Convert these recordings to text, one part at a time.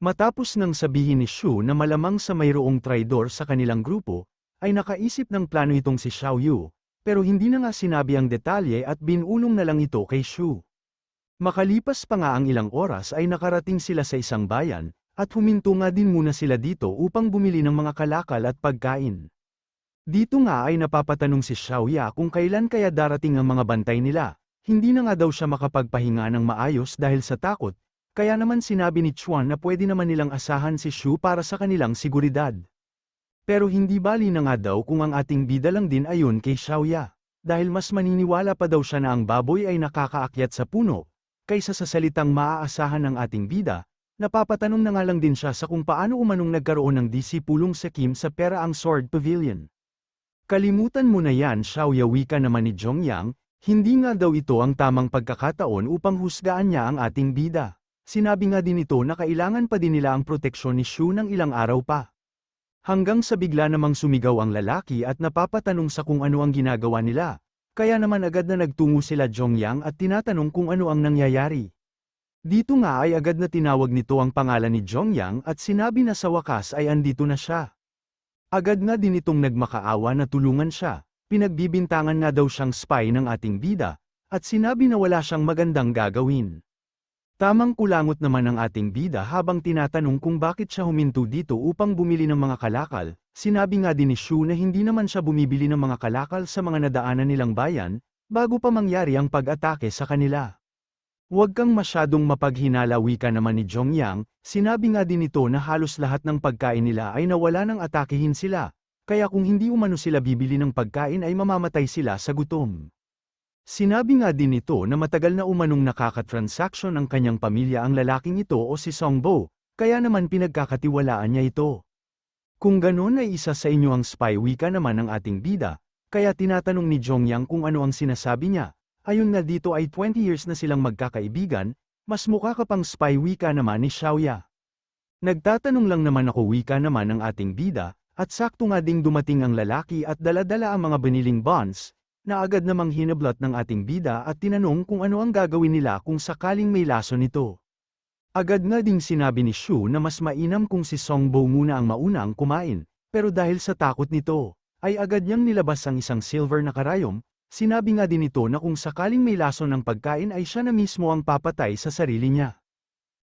Matapos nang sabihin ni Shu na malamang sa mayroong traidor sa kanilang grupo, ay nakaisip ng plano itong si Xiao Yu, pero hindi na nga sinabi ang detalye at binulong na lang ito kay Shu. Makalipas pa nga ang ilang oras ay nakarating sila sa isang bayan, at huminto nga din muna sila dito upang bumili ng mga kalakal at pagkain. Dito nga ay napapatanong si Xiao Ya kung kailan kaya darating ang mga bantay nila, hindi na nga daw siya makapagpahinga ng maayos dahil sa takot, kaya naman sinabi ni Chuan na pwede naman nilang asahan si Shu para sa kanilang seguridad. Pero hindi bali na nga daw kung ang ating bida lang din ayon kay Xiao Ya, dahil mas maniniwala pa daw siya na ang baboy ay nakakaakyat sa puno, kaysa sa salitang maaasahan ng ating bida. Napapatanong na nga lang din siya sa kung paano umanong nagkaroon ng disipulong sa Kim sa pera ang Sword Pavilion. Kalimutan mo na yan, Xiao Ya, wika naman ni Zhongyang, hindi nga daw ito ang tamang pagkakataon upang husgaan niya ang ating bida. Sinabi nga din ito na kailangan pa din nila ang proteksyon ni Shu ng ilang araw pa. Hanggang sa bigla namang sumigaw ang lalaki at napapatanong sa kung ano ang ginagawa nila, kaya naman agad na nagtungo sila Zhongyang at tinatanong kung ano ang nangyayari. Dito nga ay agad na tinawag nito ang pangalan ni Zhongyang at sinabi na sa wakas ay andito na siya. Agad nga din itong nagmakaawa na tulungan siya, pinagbibintangan nga daw siyang spy ng ating bida, at sinabi na wala siyang magandang gagawin. Tamang kulangot naman ang ating bida habang tinatanong kung bakit siya huminto dito upang bumili ng mga kalakal, sinabi nga din ni Shu na hindi naman siya bumibili ng mga kalakal sa mga nadaanan nilang bayan, bago pa mangyari ang pag-atake sa kanila. Huwag kang masyadong mapaghinala, wika naman ni Zhongyang, sinabi nga din ito na halos lahat ng pagkain nila ay nawala nang atakehin sila, kaya kung hindi umano sila bibili ng pagkain ay mamamatay sila sa gutom. Sinabi nga din nito na matagal na umanong nakakatransaksyon ang kanyang pamilya ang lalaking ito o si Songbo, kaya naman pinagkakatiwalaan niya ito. Kung ganon ay isa sa inyo ang spy, wika naman ng ating bida, kaya tinatanong ni Zhongyang kung ano ang sinasabi niya. Ayon na dito ay 20 years na silang magkakaibigan, mas mukha ka pang spy, wika naman ni Xiao Ya. Nagtatanong lang naman ako, wika naman ng ating bida, at sakto nga ding dumating ang lalaki at dala-dala ang mga biniling bonds, na agad namang hinablot ng ating bida at tinanong kung ano ang gagawin nila kung sakaling may lason nito. Agad nga ding sinabi ni Shu na mas mainam kung si Songbo muna ang maunang kumain, pero dahil sa takot nito, ay agad niyang nilabas ang isang silver na karayom. Sinabi nga din ito na kung sakaling may lason ng pagkain ay siya na mismo ang papatay sa sarili niya.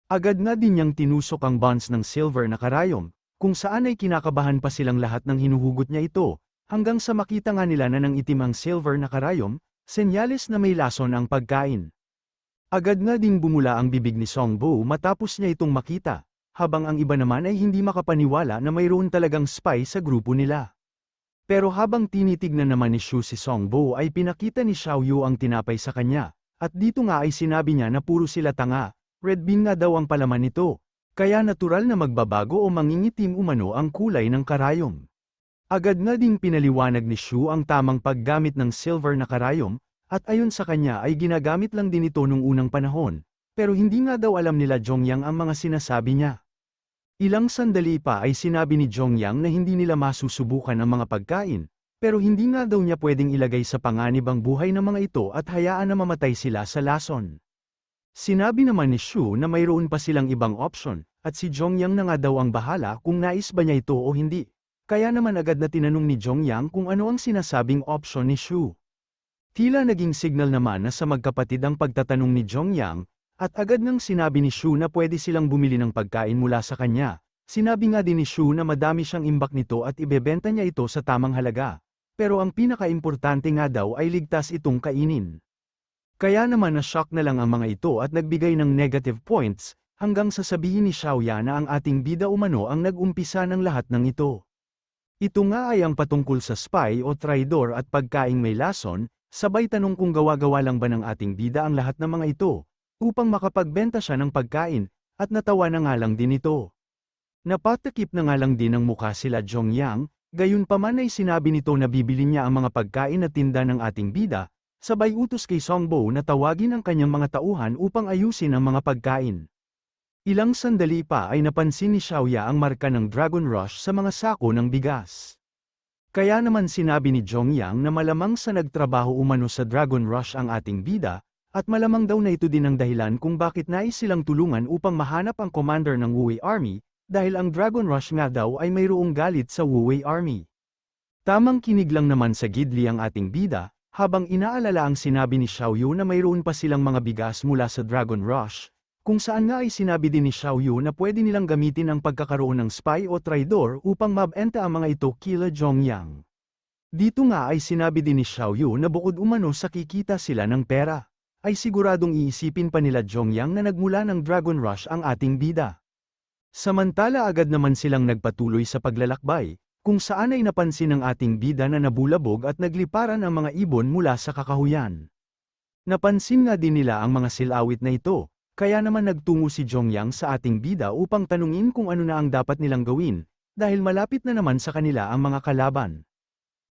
Agad nga din niyang tinusok ang bonds ng silver na karayom, kung saan ay kinakabahan pa silang lahat ng hinuhugot niya ito, hanggang sa makita nga nila na nang itim ang silver na karayom, senyales na may lason ang pagkain. Agad nga ding bumula ang bibig ni Songbo matapos niya itong makita, habang ang iba naman ay hindi makapaniwala na mayroon talagang spy sa grupo nila. Pero habang tinitignan naman ni Shu si Songbo ay pinakita ni Xiao Yu ang tinapay sa kanya, at dito nga ay sinabi niya na puro sila tanga, red bean nga daw ang palaman nito, kaya natural na magbabago o mangingitim umano ang kulay ng karayom. Agad nga ding pinaliwanag ni Shu ang tamang paggamit ng silver na karayom, at ayon sa kanya ay ginagamit lang din ito nung unang panahon, pero hindi nga daw alam nila Zhongyang ang mga sinasabi niya. Ilang sandali pa ay sinabi ni Zhongyang na hindi nila masusubukan ang mga pagkain, pero hindi nga daw niya pwedeng ilagay sa panganib ang buhay ng mga ito at hayaan na mamatay sila sa lason. Sinabi naman ni Shu na mayroon pa silang ibang option, at si Zhongyang na nga daw ang bahala kung nais ba niya ito o hindi. Kaya naman agad na tinanong ni Zhongyang kung ano ang sinasabing option ni Shu. Tila naging signal naman na sa magkapatid ang pagtatanong ni Zhongyang, at agad nang sinabi ni Shu na pwede silang bumili ng pagkain mula sa kanya. Sinabi nga din ni Shu na madami siyang imbak nito at ibebenta niya ito sa tamang halaga. Pero ang pinaka-importante nga daw ay ligtas itong kainin. Kaya naman na-shock na lang ang mga ito at nagbigay ng negative points, hanggang sasabihin ni Xiao Ya na ang ating bida umano ang nag-umpisa ng lahat ng ito. Ito nga ay ang patungkol sa spy o traidor at pagkaing may lason, sabay tanong kung gawa-gawa lang ba ng ating bida ang lahat ng mga ito, upang makapagbenta siya ng pagkain, at natawa na nga lang din ito. Napatakip na nga lang din ng mukha sila Zhongyang, gayunpaman ay sinabi nito na bibili niya ang mga pagkain at tinda ng ating bida, sabay utos kay Songbo na tawagin ang kanyang mga tauhan upang ayusin ang mga pagkain. Ilang sandali pa ay napansin ni Xiao Ya ang marka ng Dragon Rush sa mga sako ng bigas. Kaya naman sinabi ni Zhongyang na malamang sa nagtrabaho umano sa Dragon Rush ang ating bida, At malamang daw na ito din ang dahilan kung bakit nais silang tulungan upang mahanap ang commander ng Wu Wei Army, dahil ang Dragon Rush nga daw ay mayroong galit sa Wu Wei Army. Tamang kinig lang naman sa gidli ang ating bida, habang inaalala ang sinabi ni Xiao Yu na mayroon pa silang mga bigas mula sa Dragon Rush, kung saan nga ay sinabi din ni Xiao Yu na pwede nilang gamitin ang pagkakaroon ng spy o traidor upang mabenta ang mga ito kila Zhongyang. Dito nga ay sinabi din ni Xiao Yu na bukod umano sa kikita sila ng pera, ay siguradong iisipin pa nila Zhongyang na nagmula ng Dragon Rush ang ating bida. Samantala agad naman silang nagpatuloy sa paglalakbay, kung saan ay napansin ng ating bida na nabulabog at nagliparan ang mga ibon mula sa kakahuyan. Napansin nga din nila ang mga silawit na ito, kaya naman nagtungo si Zhongyang sa ating bida upang tanungin kung ano na ang dapat nilang gawin, dahil malapit na naman sa kanila ang mga kalaban.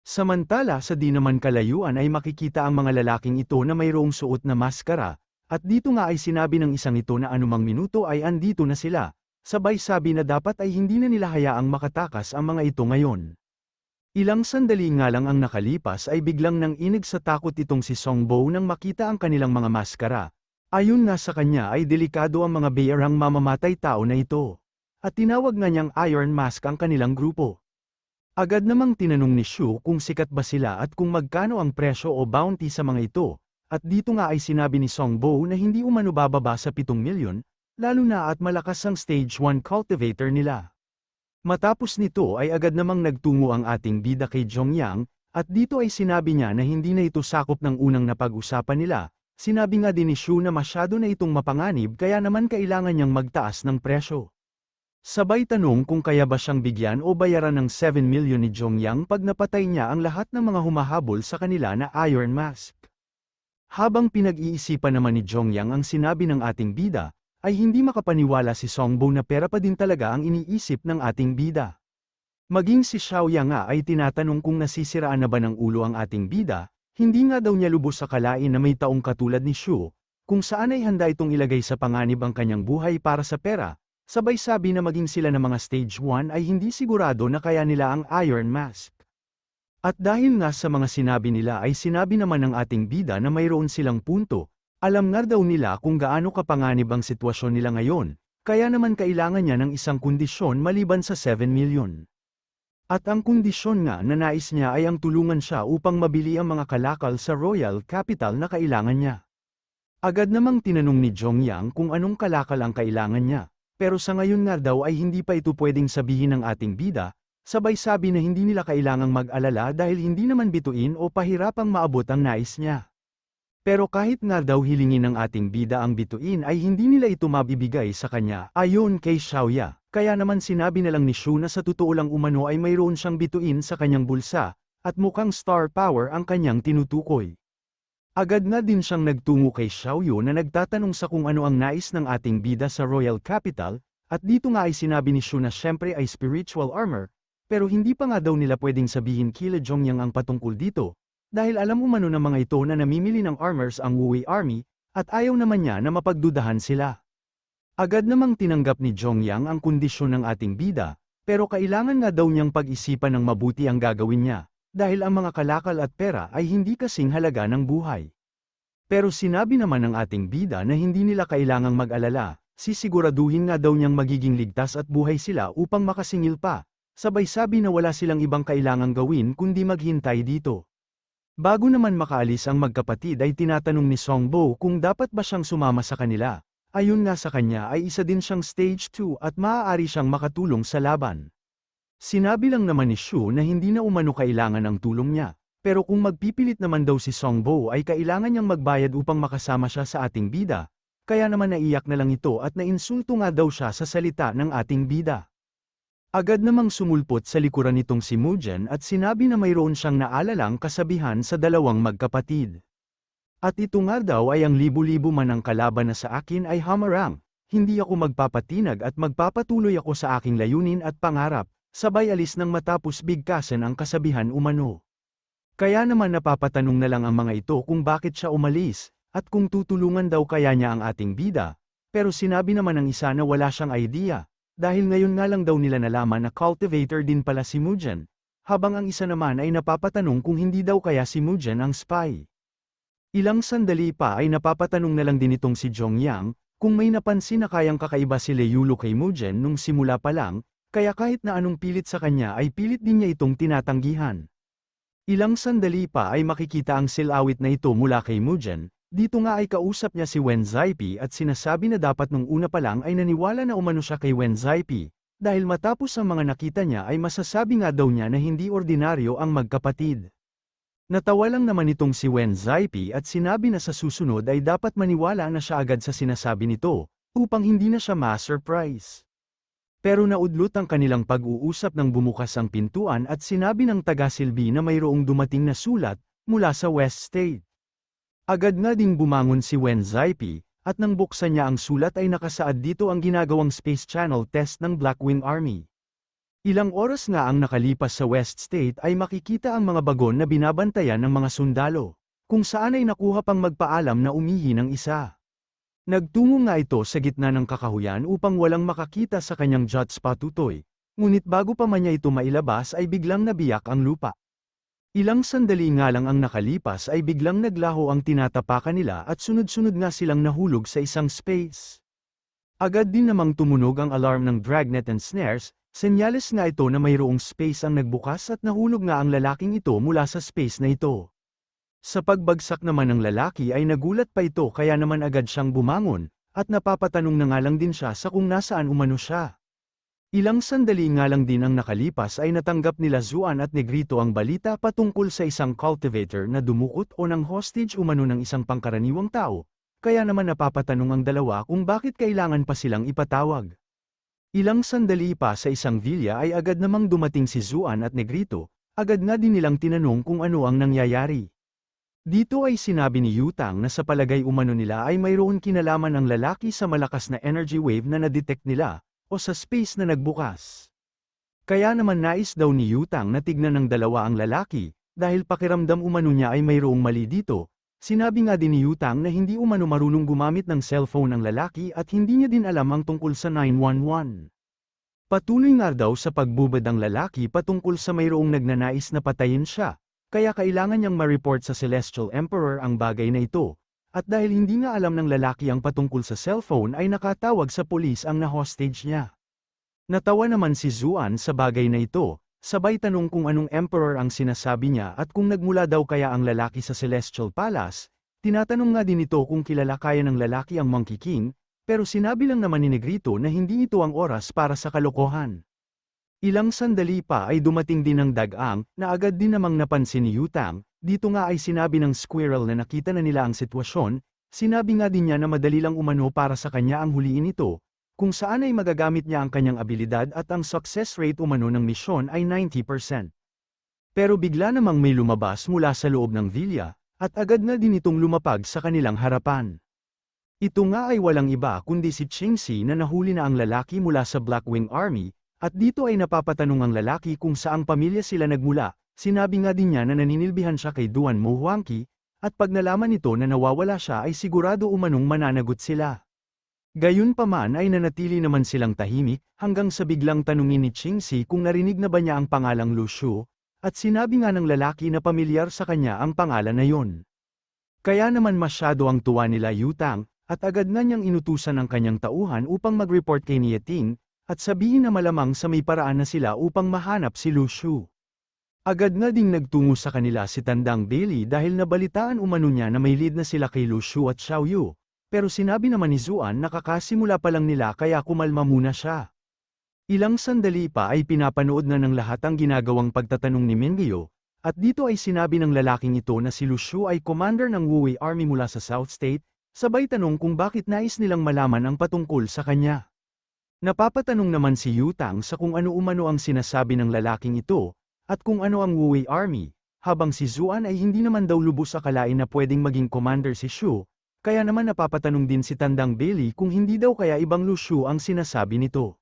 Samantala sa di naman kalayuan ay makikita ang mga lalaking ito na mayroong suot na maskara, at dito nga ay sinabi ng isang ito na anumang minuto ay andito na sila, sabay sabi na dapat ay hindi na nila hayaang makatakas ang mga ito ngayon. Ilang sandali nga lang ang nakalipas ay biglang nang inig sa takot itong si Songbo nang makita ang kanilang mga maskara. Ayon nga sa kanya ay delikado ang mga bayarang mamamatay tao na ito. At tinawag nga niyang Iron Mask ang kanilang grupo. Agad namang tinanong ni Shu kung sikat ba sila at kung magkano ang presyo o bounty sa mga ito, at dito nga ay sinabi ni Songbo na hindi umano bababa sa 7 milyon, lalo na at malakas ang stage 1 cultivator nila. Matapos nito ay agad namang nagtungo ang ating bida kay Zhongyang, at dito ay sinabi niya na hindi na ito sakop ng unang napag-usapan nila, sinabi nga din ni Shu na masyado na itong mapanganib kaya naman kailangan niyang magtaas ng presyo. Sabay tanong kung kaya ba siyang bigyan o bayaran ng 7 milyon ni Zhongyang pag napatay niya ang lahat ng mga humahabol sa kanila na Iron Mask. Habang pinag-iisipan naman ni Zhongyang ang sinabi ng ating bida, ay hindi makapaniwala si Songbo na pera pa din talaga ang iniisip ng ating bida. Maging si Xiaoya nga ay tinatanong kung nasisiraan na ba ng ulo ang ating bida, hindi nga daw niya lubos akalain na may taong katulad ni Shu, kung saan ay handa itong ilagay sa panganib ang kanyang buhay para sa pera. Sabay sabi na maging sila ng mga stage 1 ay hindi sigurado na kaya nila ang Iron Mask. At dahil nga sa mga sinabi nila ay sinabi naman ng ating bida na mayroon silang punto, alam nga daw nila kung gaano kapanganib ang sitwasyon nila ngayon, kaya naman kailangan niya ng isang kondisyon maliban sa 7 milyon. At ang kondisyon nga na nais niya ay ang tulungan siya upang mabili ang mga kalakal sa Royal Capital na kailangan niya. Agad namang tinanong ni Zhongyang kung anong kalakal ang kailangan niya. Pero sa ngayon nga daw ay hindi pa ito pwedeng sabihin ng ating bida, sabay sabi na hindi nila kailangang mag-alala dahil hindi naman bituin o pahirapang maabot ang nais niya. Pero kahit nga daw hilingin ng ating bida ang bituin ay hindi nila ito mabibigay sa kanya, ayon kay Xiaoya, kaya naman sinabi na lang ni Shu na sa totoo lang umano ay mayroon siyang bituin sa kanyang bulsa, at mukhang star power ang kanyang tinutukoy. Agad na din siyang nagtungo kay Xiaoyu na nagtatanong sa kung ano ang nais ng ating bida sa Royal Capital, at dito nga ay sinabi ni Shu na syempre ay spiritual armor, pero hindi pa nga daw nila pwedeng sabihin kila Zhongyang ang patungkol dito, dahil alam umano ng mga ito na namimili ng armors ang Wu Wei Army, at ayaw naman niya na mapagdudahan sila. Agad namang tinanggap ni Zhongyang ang kondisyon ng ating bida, pero kailangan nga daw niyang pag-isipan ng mabuti ang gagawin niya. Dahil ang mga kalakal at pera ay hindi kasing halaga ng buhay. Pero sinabi naman ng ating bida na hindi nila kailangang mag-alala, sisiguraduhin nga daw niyang magiging ligtas at buhay sila upang makasingil pa, sabay sabi na wala silang ibang kailangang gawin kundi maghintay dito. Bago naman makaalis ang magkapatid ay tinatanong ni Songbo kung dapat ba siyang sumama sa kanila, ayon nga sa kanya ay isa din siyang stage 2 at maaari siyang makatulong sa laban. Sinabi lang naman ni Shu na hindi na umano kailangan ang tulong niya, pero kung magpipilit naman daw si Songbo ay kailangan niyang magbayad upang makasama siya sa ating bida, kaya naman naiyak na lang ito at nainsulto nga daw siya sa salita ng ating bida. Agad namang sumulpot sa likuran nitong si Mugen at sinabi na mayroon siyang naalalang kasabihan sa dalawang magkapatid. At ito nga daw ay ang libu-libu man ang kalaban na sa akin ay hamarang, hindi ako magpapatinag at magpapatuloy ako sa aking layunin at pangarap. Sabay alis nang matapos bigkasan ang kasabihan umano. Kaya naman napapatanong na lang ang mga ito kung bakit siya umalis, at kung tutulungan daw kaya niya ang ating bida, pero sinabi naman ng isa na wala siyang idea, dahil ngayon nga lang daw nila nalaman na cultivator din pala si Mugen, habang ang isa naman ay napapatanong kung hindi daw kaya si Mugen ang spy. Ilang sandali pa ay napapatanong na lang din itong si Jongyang, kung may napansin na kayang kakaiba si Leyulo kay Mujen nung simula pa lang, kaya kahit na anong pilit sa kanya ay pilit din niya itong tinatanggihan. Ilang sandali pa ay makikita ang silawit na ito mula kay Mujen, dito nga ay kausap niya si Wen Zaipi at sinasabi na dapat nung una pa lang ay naniwala na umano siya kay Wen Zaipi, dahil matapos ang mga nakita niya ay masasabi nga daw niya na hindi ordinaryo ang magkapatid. Natawa lang naman itong si Wen Zaipi at sinabi na sa susunod ay dapat maniwala na siya agad sa sinasabi nito, upang hindi na siya ma-surprise. Pero naudlot ang kanilang pag-uusap nang bumukas ang pintuan at sinabi ng taga-silbi na mayroong dumating na sulat, mula sa West State. Agad nga ding bumangon si Wen Zaipi, at nang buksan niya ang sulat ay nakasaad dito ang ginagawang Space Channel test ng Blackwing Army. Ilang oras nga ang nakalipas sa West State ay makikita ang mga bagon na binabantayan ng mga sundalo, kung saan ay nakuha pang magpaalam na umihi ng isa. Nagtungo nga ito sa gitna ng kakahuyan upang walang makakita sa kanyang Jats patutoy, ngunit bago pa man niya ito mailabas ay biglang nabiyak ang lupa. Ilang sandali nga lang ang nakalipas ay biglang naglaho ang tinatapakan nila at sunod-sunod nga silang nahulog sa isang space. Agad din namang tumunog ang alarm ng dragnet and snares, senyales nga ito na mayroong space ang nagbukas at nahulog nga ang lalaking ito mula sa space na ito. Sa pagbagsak naman ng lalaki ay nagulat pa ito kaya naman agad siyang bumangon, at napapatanong na nga lang din siya sa kung nasaan umano siya. Ilang sandali nga lang din ang nakalipas ay natanggap nila Zuan at Negrito ang balita patungkol sa isang cultivator na dumukot o ng hostage umano ng isang pangkaraniwang tao, kaya naman napapatanong ang dalawa kung bakit kailangan pa silang ipatawag. Ilang sandali pa sa isang villa ay agad namang dumating si Zuan at Negrito, agad nga din nilang tinanong kung ano ang nangyayari. Dito ay sinabi ni Yutang na sa palagay umano nila ay mayroon kinalaman ang lalaki sa malakas na energy wave na na-detect nila, o sa space na nagbukas. Kaya naman nais daw ni Yutang na tignan ng dalawa ang lalaki, dahil pakiramdam umano niya ay mayroong mali dito. Sinabi nga din ni Yutang na hindi umano marunong gumamit ng cellphone ang lalaki at hindi niya din alam ang tungkol sa 911. Patuloy nga daw sa pagbubad ang lalaki patungkol sa mayroong nagnanais na patayin siya, kaya kailangan niyang ma-report sa Celestial Emperor ang bagay na ito. At dahil hindi nga alam ng lalaki ang patungkol sa cellphone ay nakatawag sa pulis ang na-hostage niya. Natawa naman si Zuan sa bagay na ito, sabay tanong kung anong emperor ang sinasabi niya at kung nagmula daw kaya ang lalaki sa Celestial Palace. Tinatanong nga din ito kung kilala kaya ng lalaki ang Monkey King, pero sinabi lang naman ni Negrito na hindi ito ang oras para sa kalokohan. Ilang sandali pa ay dumating din ang Dagang, na agad din namang napansin ni Yutang. Dito nga ay sinabi ng Squirrel na nakita na nila ang sitwasyon, sinabi nga din niya na madali lang umano para sa kanya ang huliin ito, kung saan ay magagamit niya ang kanyang abilidad at ang success rate umano ng misyon ay 90%. Pero bigla namang may lumabas mula sa loob ng villa, at agad na din itong lumapag sa kanilang harapan. Ito nga ay walang iba kundi si Qingxi na nahuli na ang lalaki mula sa Blackwing Army, at dito ay napapatanong ang lalaki kung saang pamilya sila nagmula. Sinabi nga din niya na naninilbihan siya kay Duan Mo Huangqi, at pag nalaman nito na nawawala siya ay sigurado umanong mananagot sila. Gayunpaman ay nanatili naman silang tahimik, hanggang sa biglang tanungin ni Qingxi kung narinig na ba niya ang pangalang Lu Shu, at sinabi nga ng lalaki na pamilyar sa kanya ang pangalan na yon. Kaya naman masyado ang tuwa nila Yutang, at agad na niyang inutusan ang kanyang tauhan upang mag-report kay Nieting, at sabihin na malamang sa may paraan na sila upang mahanap si Lu Shu. Agad na ding nagtungo sa kanila si Tandang Bailey dahil nabalitaan umano niya na may lead na sila kay Lu Shu at Xiao Yu, pero sinabi naman ni Zuan na kakasimula pa lang nila kaya kumalma muna siya. Ilang sandali pa ay pinapanood na ng lahat ang ginagawang pagtatanong ni Mingyo, at dito ay sinabi ng lalaking ito na si Lu Shu ay commander ng Wuwei Army mula sa South State, sabay tanong kung bakit nais nilang malaman ang patungkol sa kanya. Napapatanong naman si Yutang sa kung ano umano ang sinasabi ng lalaking ito, at kung ano ang Wuwei Army, habang si Zuan ay hindi naman daw lubos akalain na pwedeng maging commander si Shu, kaya naman napapatanong din si Tandang Bailey kung hindi daw kaya ibang Lu Shu ang sinasabi nito.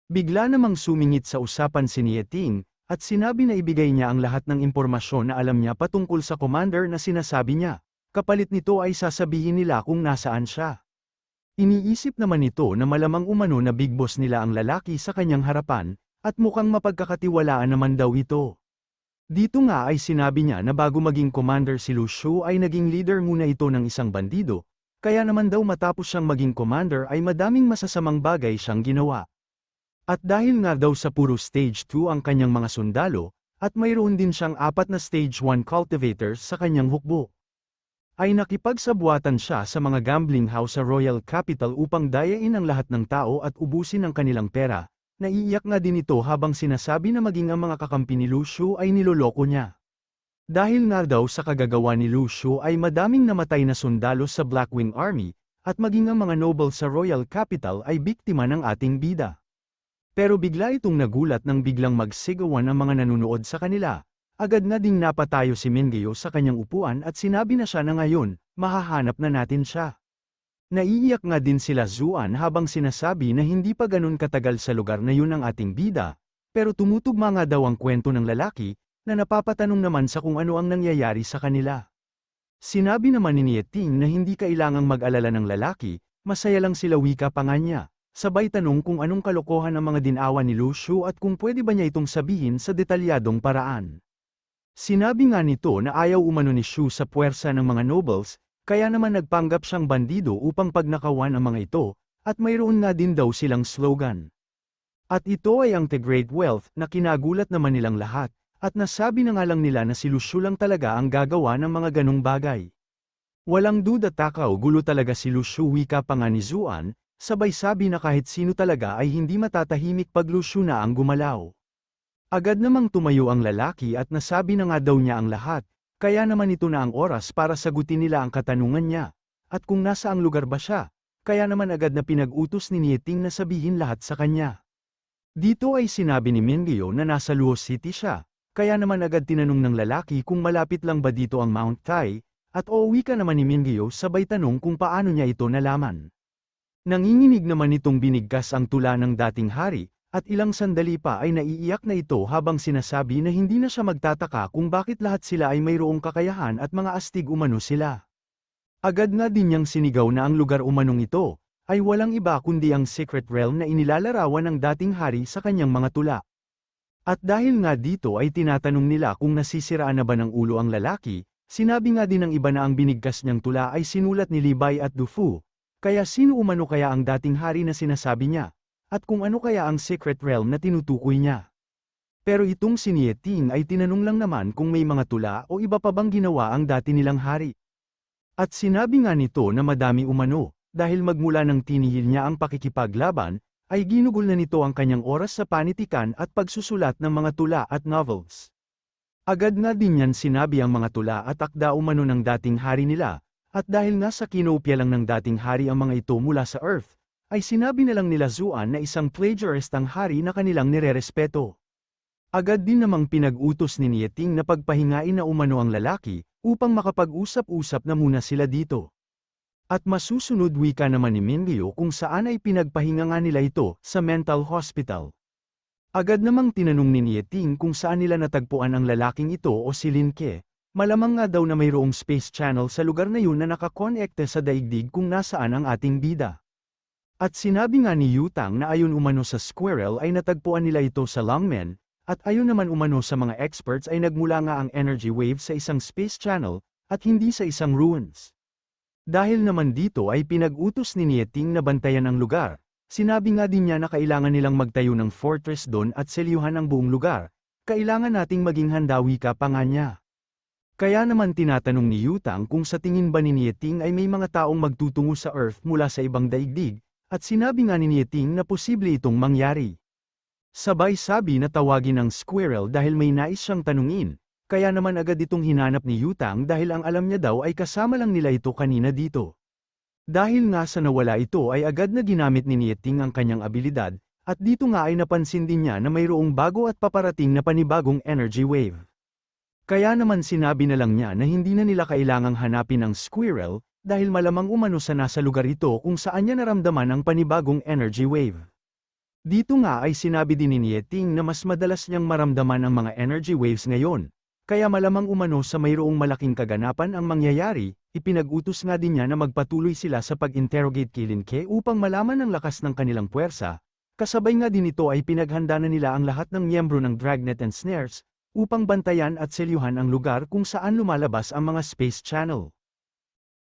Bigla namang sumingit sa usapan si Nieting, at sinabi na ibigay niya ang lahat ng impormasyon na alam niya patungkol sa commander na sinasabi niya, kapalit nito ay sasabihin nila kung nasaan siya. Iniisip naman nito na malamang umano na big boss nila ang lalaki sa kanyang harapan, at mukhang mapagkakatiwalaan naman daw ito. Dito nga ay sinabi niya na bago maging commander si Lu Shu ay naging leader muna ito ng isang bandido, kaya naman daw matapos siyang maging commander ay madaming masasamang bagay siyang ginawa. At dahil nga daw sa puro stage 2 ang kanyang mga sundalo, at mayroon din siyang 4 na stage 1 cultivators sa kanyang hukbo, ay nakipagsabuatan siya sa mga gambling house sa Royal Capital upang dayain ang lahat ng tao at ubusin ang kanilang pera. Naiiyak nga din ito habang sinasabi na maging ang mga kakampi ni Lu Shu ay niloloko niya. Dahil nga daw sa kagagawa ni Lu Shu ay madaming namatay na sundalo sa Blackwing Army, at maging ang mga noble sa Royal Capital ay biktima ng ating bida. Pero bigla itong nagulat nang biglang magsigawan ang mga nanunood sa kanila. Agad na ding napatayo si Mingyo sa kanyang upuan at sinabi na siya na ngayon, mahahanap na natin siya. Naiiyak nga din sila Zuan habang sinasabi na hindi pa ganun katagal sa lugar na yun ang ating bida, pero tumutugma nga daw ang kwento ng lalaki, na napapatanong naman sa kung ano ang nangyayari sa kanila. Sinabi naman ni Nieting na hindi kailangang mag-alala ng lalaki, masaya lang sila wika pa nga niya, sabay tanong kung anong kalokohan ang mga dinawa ni Lu Shu at kung pwede ba niya itong sabihin sa detalyadong paraan. Sinabi nga nito na ayaw umano ni Shu sa puwersa ng mga nobles, kaya naman nagpanggap siyang bandido upang pagnakawan ang mga ito, at mayroon nga din daw silang slogan. At ito ay ang The Great Wealth na kinagulat naman nilang lahat, at nasabi na nga lang nila na si Lu Shu lang talaga ang gagawa ng mga ganong bagay. Walang duda takaw gulo talaga si Lu Shu wika pa nga ni Zuan, sabay sabi na kahit sino talaga ay hindi matatahimik pag Lu Shu na ang gumalaw. Agad namang tumayo ang lalaki at nasabi na nga daw niya ang lahat. Kaya naman ito na ang oras para sagutin nila ang katanungan niya, at kung nasa ang lugar ba siya, kaya naman agad na pinag-utos ni Nieting na sabihin lahat sa kanya. Dito ay sinabi ni Mingyo na nasa Luo City siya, kaya naman agad tinanong ng lalaki kung malapit lang ba dito ang Mount Tai, at uuwi ka naman ni Mingyo sabay tanong kung paano niya ito nalaman. Nanginginig naman itong binigkas ang tula ng dating hari, at ilang sandali pa ay naiiyak na ito habang sinasabi na hindi na siya magtataka kung bakit lahat sila ay mayroong kakayahan at mga astig umano sila. Agad na din niyang sinigaw na ang lugar umanong ito, ay walang iba kundi ang Secret Realm na inilalarawan ng dating hari sa kanyang mga tula. At dahil nga dito ay tinatanong nila kung nasisiraan na ba ng ulo ang lalaki, sinabi nga din ng iba na ang binigkas niyang tula ay sinulat ni Li Bai at Du Fu, kaya sino umano kaya ang dating hari na sinasabi niya? At kung ano kaya ang Secret Realm na tinutukoy niya. Pero itong si Nieting ay tinanong lang naman kung may mga tula o iba pa bang ginawa ang dati nilang hari. At sinabi nga nito na madami umano, dahil magmula ng tinihil niya ang pakikipaglaban, ay ginugol na nito ang kanyang oras sa panitikan at pagsusulat ng mga tula at novels. Agad na din niyan sinabi ang mga tula at akda umano ng dating hari nila, at dahil nga sa kinopya lang ng dating hari ang mga ito mula sa Earth, ay sinabi na lang nila Zuan na isang plagiarist ang hari na kanilang nirerespeto. Agad din namang pinag-utos ni Nieting na pagpahingain na umano ang lalaki, upang makapag-usap-usap na muna sila dito. At masusunod wika naman ni Mingyo kung saan ay pinagpahinga nga nila ito, sa mental hospital. Agad namang tinanong ni Nieting kung saan nila natagpuan ang lalaking ito o si Lin Ke, malamang nga daw na mayroong space channel sa lugar na yun na nakakonekte sa daigdig kung nasaan ang ating bida. At sinabi nga ni Yutang na ayon umano sa Squirrel ay natagpuan nila ito sa Longmen, at ayon naman umano sa mga experts ay nagmula nga ang energy wave sa isang space channel, at hindi sa isang ruins. Dahil naman dito ay pinag-utos ni Nieting na bantayan ang lugar, sinabi nga din niya na kailangan nilang magtayo ng fortress doon at selyuhan ang buong lugar, kailangan nating maging handa wika pa nga niya. Kaya naman tinatanong ni Yutang kung sa tingin ba ni Nieting ay may mga taong magtutungo sa Earth mula sa ibang daigdig, at sinabi nga ni Nieting na posible itong mangyari. Sabay sabi na tawagin ang Squirrel dahil may nais siyang tanungin, kaya naman agad itong hinanap ni Yutang dahil ang alam niya daw ay kasama lang nila ito kanina dito. Dahil nga sa nawala ito ay agad na ginamit ni Nieting ang kanyang abilidad, at dito nga ay napansin din niya na mayroong bago at paparating na panibagong energy wave. Kaya naman sinabi na lang niya na hindi na nila kailangang hanapin ang Squirrel, dahil malamang umano sa nasa lugar ito kung saan niya naramdaman ang panibagong energy wave. Dito nga ay sinabi din ni Nieting na mas madalas niyang maramdaman ang mga energy waves ngayon, kaya malamang umano sa mayroong malaking kaganapan ang mangyayari, ipinag-utos nga din niya na magpatuloy sila sa pag-interrogate kay Lin Ke upang malaman ang lakas ng kanilang puwersa, kasabay nga din ito ay pinaghanda na nila ang lahat ng miyembro ng Dragnet and Snares, upang bantayan at selyuhan ang lugar kung saan lumalabas ang mga space channel.